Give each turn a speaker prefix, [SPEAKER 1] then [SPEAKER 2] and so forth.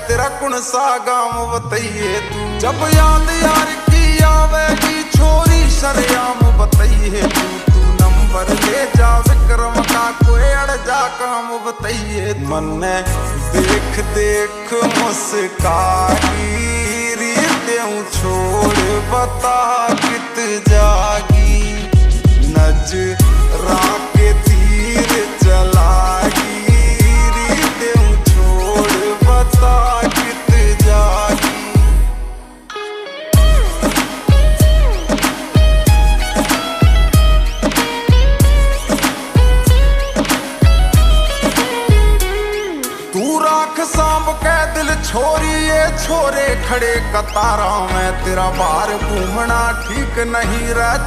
[SPEAKER 1] तेरा कौन सा गाँव बताइए तू। जब याद यार की आवेगी छोरी शरेआम बताइए तू। नंबर ले जा विक्रम का कोई अड़ जा काम बताइए। मन देख देख मुस्काई देऊं छोड़ बता कित जागी। नजरा के तीर चलागी देऊं छोड़ बता कित जागी। तू राख सांब के दिल छोरी ये छोरे खड़े कतारा में। तेरा बाहर घूमना ठीक नहीं रह